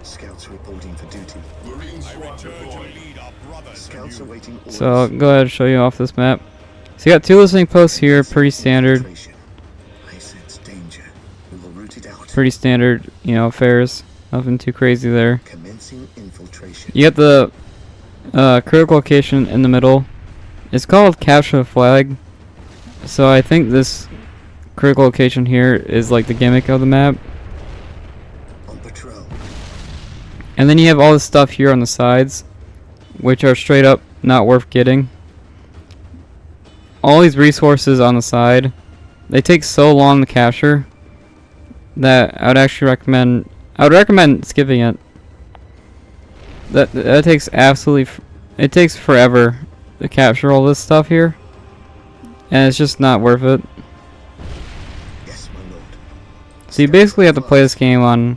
Speaker 3: Scouts reporting for duty. Scouts awaiting orders.
Speaker 1: So I'll go ahead and show you off this map. So you got 2 listening posts here, pretty standard.
Speaker 3: I sense danger. We will root it out.
Speaker 1: Pretty standard, affairs. Nothing too crazy there.
Speaker 3: Commencing infiltration.
Speaker 1: You got the critical location in the middle. It's called capture the flag. So I think this critical location here is like the gimmick of the map.
Speaker 3: On patrol.
Speaker 1: And then you have all this stuff here on the sides, which are straight up not worth getting. All these resources on the side, they take so long to capture that I would actually recommend skipping it. That takes it takes forever to capture all this stuff here, and it's just not worth it.
Speaker 3: Yes, my lord.
Speaker 1: So you basically have to play this game on.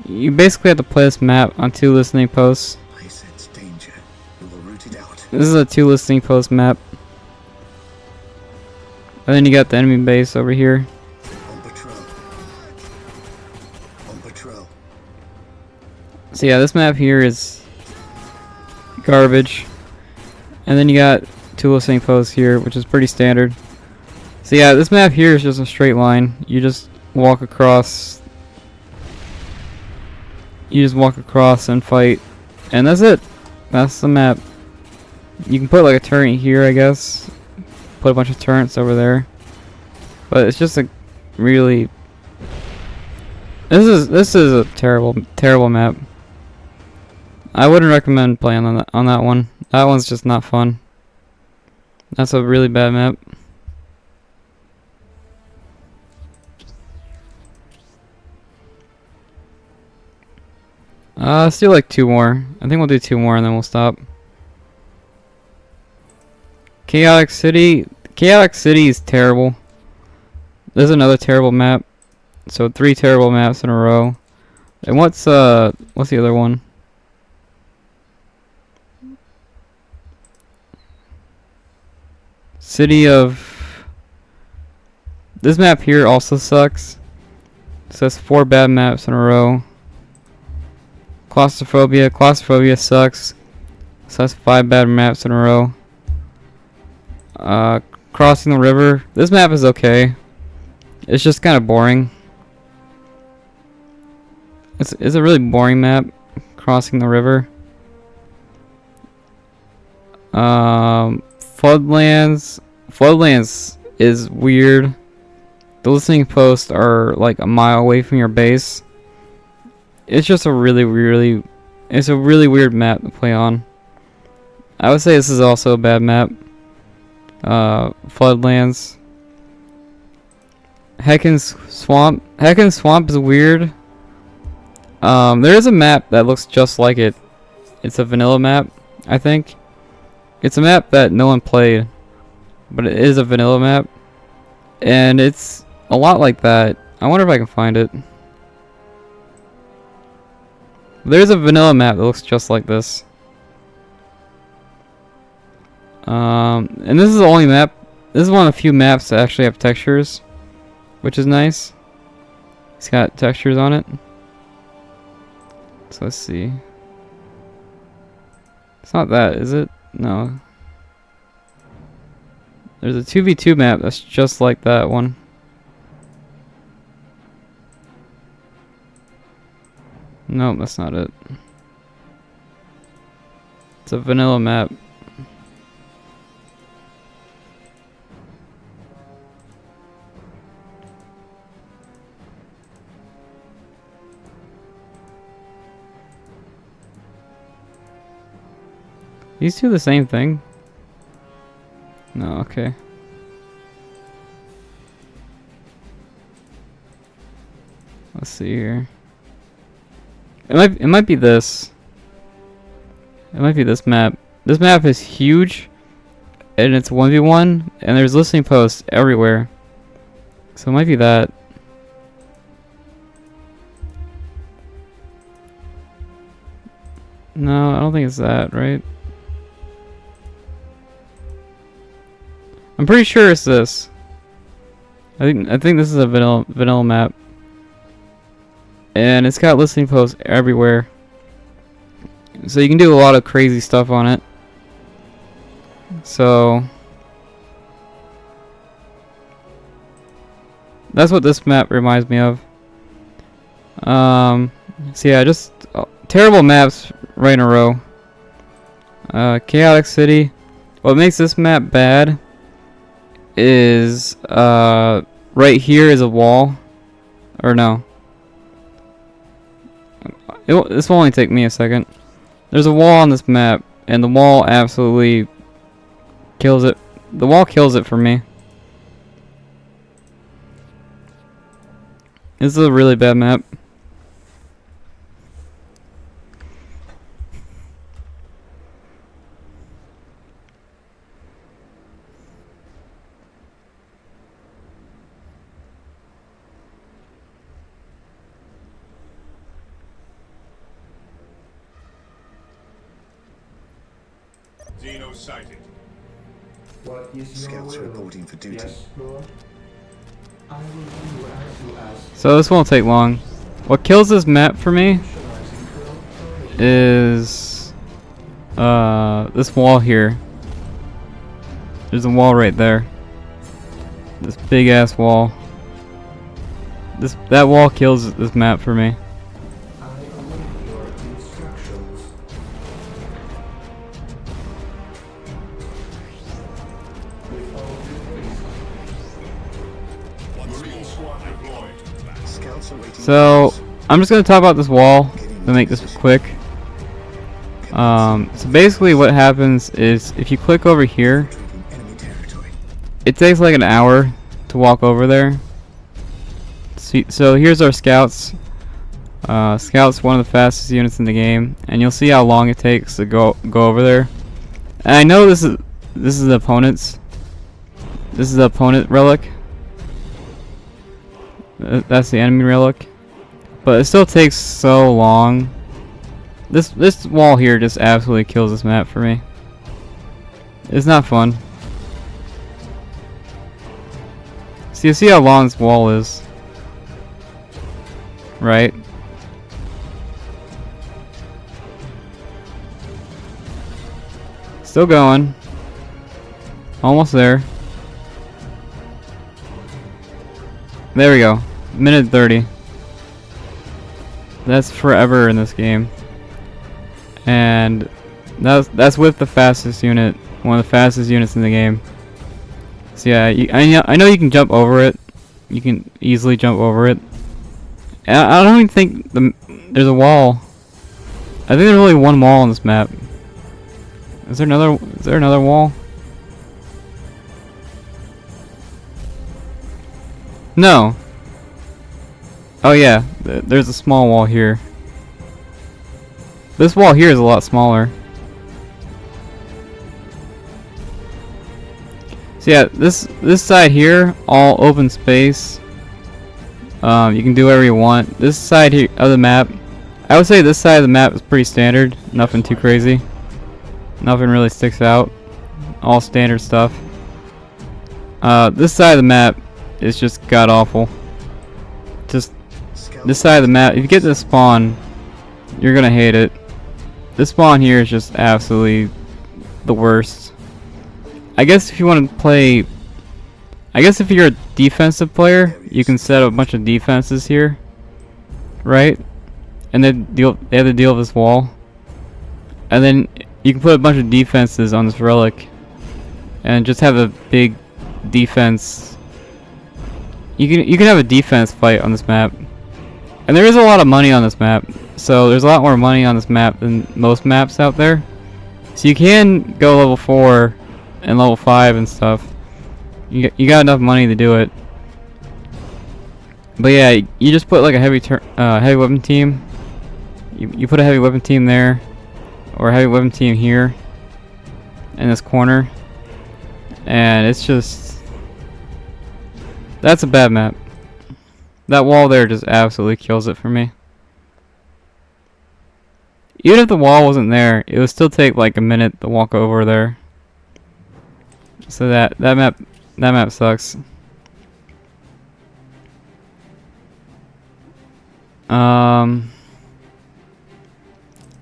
Speaker 1: You basically have to play this map on 2 listening posts.
Speaker 3: I sense danger. We will root it out.
Speaker 1: This is a 2 listening post map. And then you got the enemy base over here.
Speaker 3: On patrol. On patrol.
Speaker 1: So yeah, this map here is garbage. And then you got 2 listening posts here, which is pretty standard. So yeah, this map here is just a straight line. You just walk across. You just walk across and fight. And that's it. That's the map. You can put like a turret here, I guess. Put a bunch of turrets over there. But it's just a really... This is a terrible map. I wouldn't recommend playing on that one. That one's just not fun. That's a really bad map. Let's do like 2 more. I think we'll do 2 more and then we'll stop. Chaotic City. Chaotic City is terrible. There's another terrible map. So 3 terrible maps in a row. And what's the other one? City of... This map here also sucks. So that's 4 bad maps in a row. Claustrophobia. Claustrophobia sucks. So that's 5 bad maps in a row. Crossing the river. This map is okay. It's just kind of boring. It's a really boring map. Crossing the river. Floodlands. Floodlands is weird. The listening posts are like a mile away from your base. It's just a really weird map to play on. I would say this is also a bad map. Floodlands. Heckin's Swamp. Heckin's Swamp is weird. There is a map that looks just like it. It's a vanilla map, I think. It's a map that no one played, but it is a vanilla map, and it's a lot like that. I wonder if I can find it. There's a vanilla map that looks just like this. And this is the only map. This is one of the few maps that actually have textures, which is nice. It's got textures on it. So let's see. It's not that, is it? No. There's a 2v2 map that's just like that one. Nope, that's not it. It's a vanilla map. These two the same thing? No, okay. Let's see here. It might be this. It might be this map. This map is huge, and it's 1v1, and there's listening posts everywhere. So it might be that. No, I don't think it's that, right? I'm pretty sure it's this. I think this is a vanilla map. And it's got listening posts everywhere. So you can do a lot of crazy stuff on it. So that's what this map reminds me of. So yeah, just terrible maps right in a row. Chaotic City. What makes this map bad is right here is a wall. Or no. This will only take me a second. There's a wall on this map, and the wall absolutely kills it. The wall kills it for me. This is a really bad map.
Speaker 2: Xeno sighted.
Speaker 4: What is your
Speaker 3: Scouts
Speaker 4: will?
Speaker 3: reporting for duty.
Speaker 4: Yes, Lord. I will do as you ask.
Speaker 1: So this won't take long. What kills this map for me
Speaker 4: Initializing drill formation.
Speaker 1: is this wall here. There's a wall right there. This big ass wall. That wall kills this map for me.
Speaker 4: I await your instructions. With all due haste.
Speaker 2: Marine squad deployed.
Speaker 3: Scouts awaiting
Speaker 1: So
Speaker 3: orders.
Speaker 1: I'm just gonna talk about this wall to make this quick. So basically what happens is if you click over here,
Speaker 3: Treating enemy territory.
Speaker 1: it takes like an hour to walk over there. So here's our scouts. Scouts one of the fastest units in the game, and you'll see how long it takes to go over there. And I know this is the opponent's. This is the opponent relic. That's the enemy relic. But it still takes so long. This wall here just absolutely kills this map for me. It's not fun. So you see how long this wall is, right? Still going. Almost there. There we go. Minute 30. That's forever in this game. And that's with the fastest unit, one of the fastest units in the game. So yeah, I know you can jump over it. You can easily jump over it. And I don't even think there's a wall. I think there's only one wall on this map. Is there another wall? No. Oh yeah, there's a small wall here. This wall here is a lot smaller. So yeah, this side here, all open space. You can do whatever you want. This side here of the map, I would say this side of the map is pretty standard. Nothing too crazy. Nothing really sticks out. All standard stuff. This side of the map is just god awful. Just this side of the map. If you get to the spawn, you're gonna hate it. This spawn here is just absolutely the worst. I guess if you want to play, I guess if you're a defensive player, you can set up a bunch of defenses here, right? And then they have to deal with this wall, and then you can put a bunch of defenses on this relic, and just have a big defense. You can have a defense fight on this map, and there is a lot of money on this map. So there's a lot more money on this map than most maps out there. So you can go level 4 and level 5 and stuff. You got enough money to do it. But yeah, you just put like a heavy weapon team. You put a heavy weapon team there, or a heavy weapon team here, in this corner, and it's just, that's a bad map. That wall there just absolutely kills it for me. Even if the wall wasn't there, it would still take like a minute to walk over there. So that map sucks.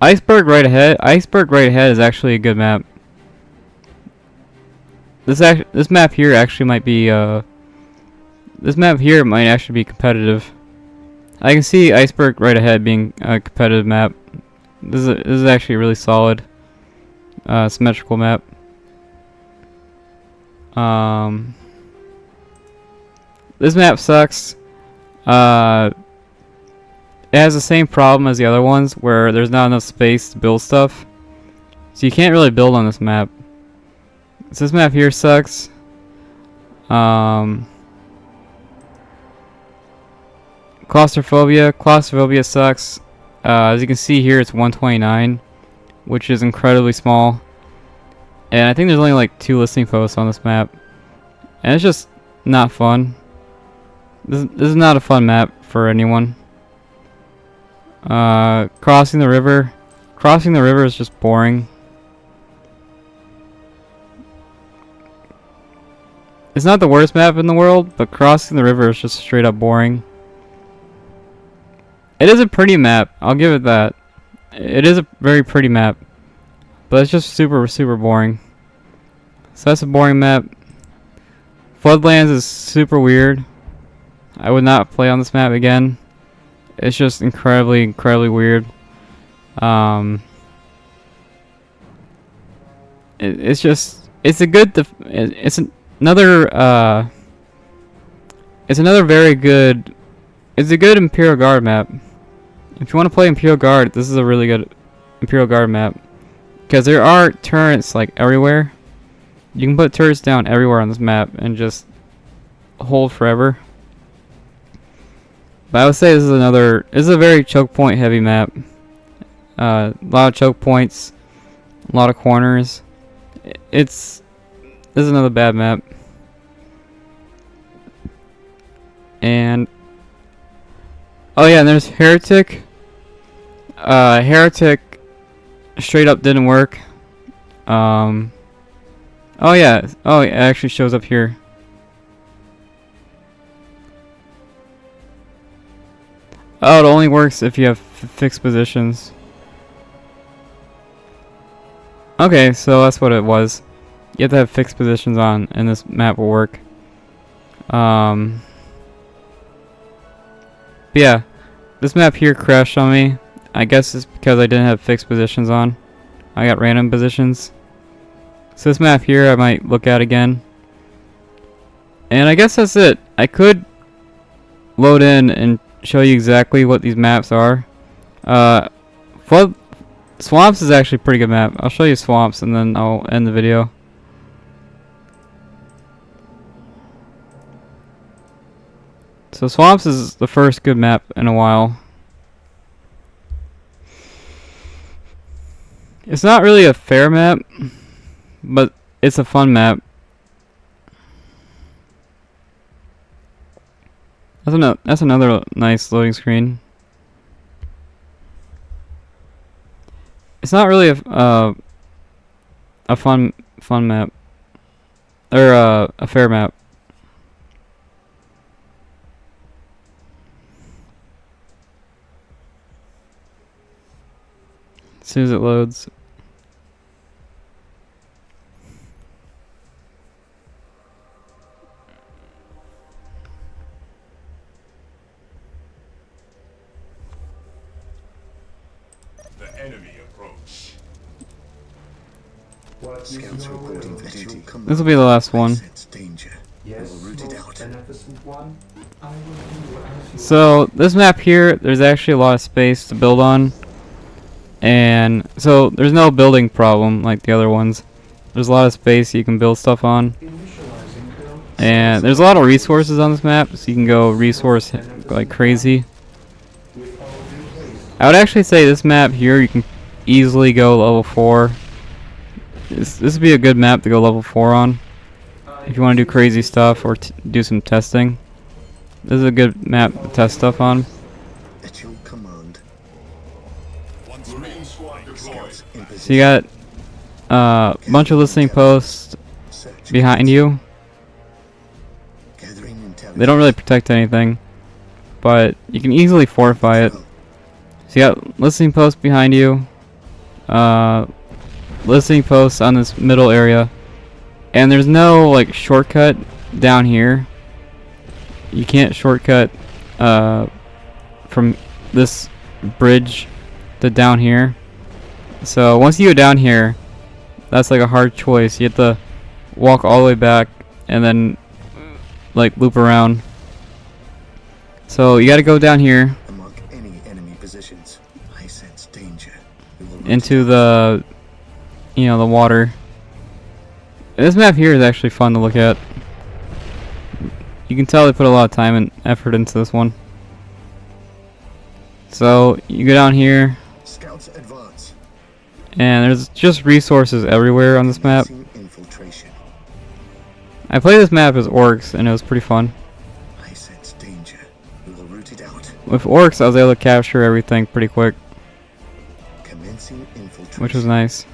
Speaker 1: Iceberg right ahead. Iceberg right ahead is actually a good map. This map here actually might be this map here might actually be competitive. I can see Iceberg right ahead being a competitive map. This is actually really solid. symmetrical map. This map sucks. It has the same problem as the other ones, where there's not enough space to build stuff. So you can't really build on this map. So this map here sucks. Claustrophobia. Claustrophobia sucks. As you can see here, it's 129, which is incredibly small. And I think there's only like 2 listening posts on this map. And it's just not fun. This is not a fun map for anyone. Crossing the river. Crossing the river is just boring. It's not the worst map in the world, but crossing the river is just straight up boring. It is a pretty map, I'll give it that. It is a very pretty map, but it's just super boring. So that's a boring map. Floodlands is super weird. I would not play on this map again. It's just incredibly weird. It's a good Imperial Guard map. If you want to play Imperial Guard, this is a really good Imperial Guard map, because there are turrets like everywhere. You can put turrets down everywhere on this map and just hold forever. But I would say this is a very choke point heavy map. A lot of choke points, a lot of corners. This is another bad map. And oh yeah, and there's Heretic. Heretic straight up didn't work. Oh yeah. Oh, it actually shows up here. Oh, it only works if you have fixed positions. Okay, so that's what it was. You have to have fixed positions on, and this map will work. But yeah, this map here crashed on me. I guess it's because I didn't have fixed positions on. I got random positions. So this map here I might look at again. And I guess that's it. I could load in and show you exactly what these maps are. Swamps is actually a pretty good map. I'll show you Swamps and then I'll end the video. So Swamps is the first good map in a while. It's not really a fair map, but it's a fun map. That's another nice loading screen. It's not really a fun map, or a fair map. As soon as it loads.
Speaker 2: The enemy approach.
Speaker 4: What is
Speaker 3: Scouts
Speaker 4: your
Speaker 3: reporting
Speaker 4: will?
Speaker 3: for duty.
Speaker 1: This will be the last one.
Speaker 3: Sense danger.
Speaker 4: Yes,
Speaker 3: We'll root it
Speaker 4: most
Speaker 3: out.
Speaker 4: beneficent one. I will do as you
Speaker 1: So this map here, there's actually a lot of space to build on, and so there's no building problem like the other ones. There's a lot of space you can build stuff on,
Speaker 4: initializing build.
Speaker 1: and there's a lot of resources on this map, so you can go resource like crazy.
Speaker 4: With all due haste,
Speaker 1: I would actually say this map here you can easily go level 4. This would be a good map to go level 4 on if you want to do crazy stuff or do some testing. This is a good map to test stuff on.
Speaker 3: At your command.
Speaker 2: Marine squad deployed.
Speaker 3: Scouts in position.
Speaker 1: So you got a bunch of listening posts
Speaker 3: Search
Speaker 1: behind you.
Speaker 3: Gathering intelligence.
Speaker 1: They don't really protect anything, but you can easily fortify it. So you got listening posts behind you, listening posts on this middle area, and there's no like shortcut down here. You can't shortcut from this bridge to down here. So once you go down here, that's like a hard choice. You have to walk all the way back and then like loop around. So you got to go down here
Speaker 3: Mark any enemy positions. I sense danger. We will
Speaker 1: into the, you know, the water. This map here is actually fun to look at. You can tell they put a lot of time and effort into this one. So you go down here,
Speaker 3: Scouts advance.
Speaker 1: and there's just resources everywhere on this map.
Speaker 3: Commencing infiltration.
Speaker 1: I played this map as orcs, and it was pretty fun.
Speaker 3: I sense danger. We will root it out.
Speaker 1: With orcs, I was able to capture everything pretty quick,
Speaker 3: Commencing infiltration.
Speaker 1: which was nice.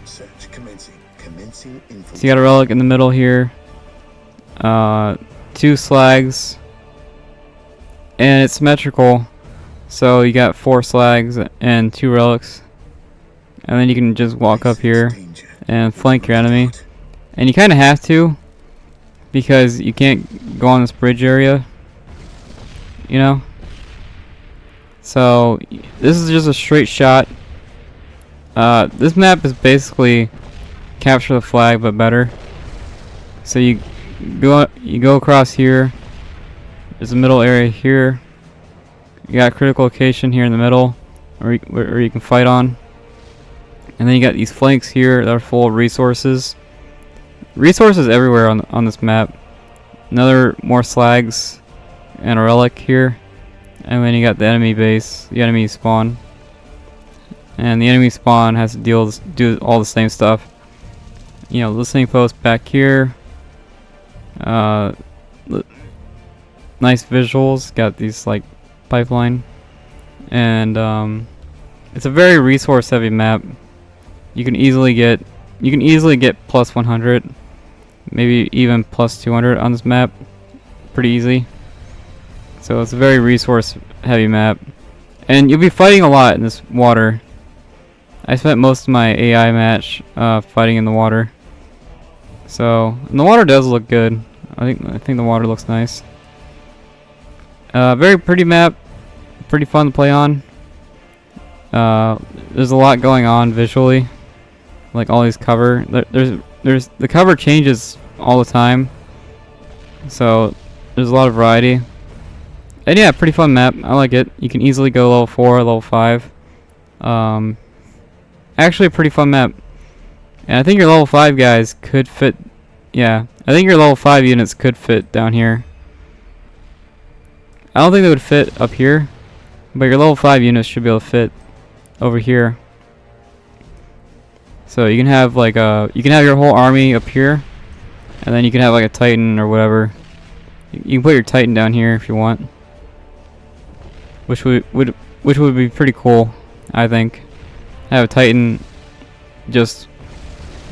Speaker 3: Search commencing. Commencing infiltration.
Speaker 1: So you got a relic in the middle here, 2 slags, and it's symmetrical. So you got 4 slags and 2 relics, and then you can just walk up here and flank your enemy. And you kind of have to, because you can't go on this bridge area, you know. So this is just a straight shot. This map is basically capture the flag but better. So you go across here. There's a middle area here. You got a critical location here in the middle, where you can fight on. And then you got these flanks here that are full of resources. Resources everywhere on this map. More slags and a relic here. And then you got the enemy base, the enemy spawn. And the enemy spawn has to do all the same stuff. You know, listening post back here. Nice visuals. Got these like pipeline. And it's a very resource heavy map. You can easily get plus 100, maybe even plus 200 on this map, pretty easy. So it's a very resource heavy map, and you'll be fighting a lot in this water. I spent most of my AI match fighting in the water. So, and the water does look good. I think the water looks nice. Very pretty map, pretty fun to play on. There's a lot going on visually, like all these cover. There's the cover changes all the time, so there's a lot of variety. And yeah, pretty fun map. I like it. You can easily go level 4, level 5. Actually, a pretty fun map. And I think your level 5 guys could fit. Yeah, I think your level 5 units could fit down here. I don't think they would fit up here, but your level 5 units should be able to fit over here. So you can have like you can have your whole army up here, and then you can have like a Titan or whatever. You can put your Titan down here if you want, which would be pretty cool, I think. Have a Titan just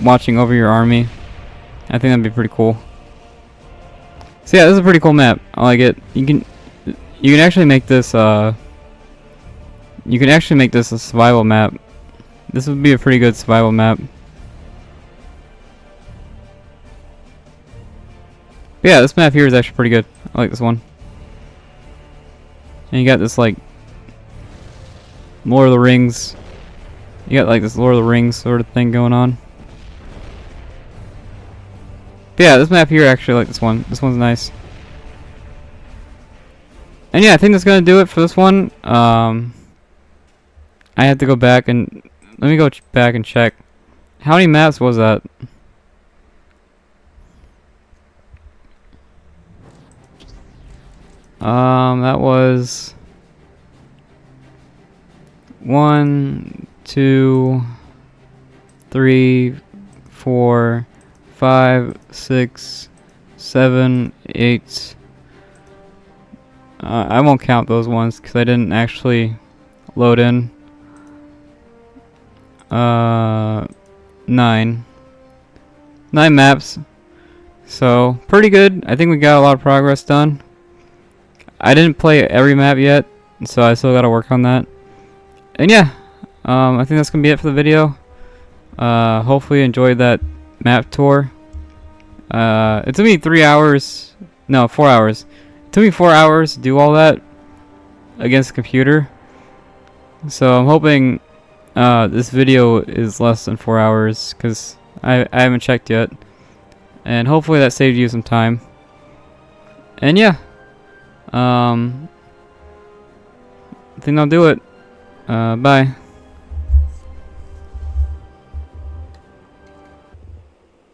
Speaker 1: watching over your army. I think that'd be pretty cool. So yeah, this is a pretty cool map. I like it. You can actually make this a survival map. This would be a pretty good survival map. But yeah, this map here is actually pretty good. I like this one. And you got this like Lord of the Rings. You got like this Lord of the Rings sort of thing going on. But yeah, this map here, I actually like this one. This one's nice. And yeah, I think that's gonna do it for this one. I have to go back and let me go back and check. How many maps was that? That was 1, 2, 3, 4, 5, 6, 7, 8. I won't count those ones because I didn't actually load in. 9 maps. So pretty good. I think we got a lot of progress done. I didn't play every map yet, so I still got to work on that. And yeah, I think that's gonna be it for the video. Hopefully you enjoyed that map tour. It took me 4 hours. It took me 4 hours to do all that against the computer. So I'm hoping this video is less than 4 hours because I haven't checked yet, and hopefully that saved you some time. And yeah, I think I'll do it. Bye.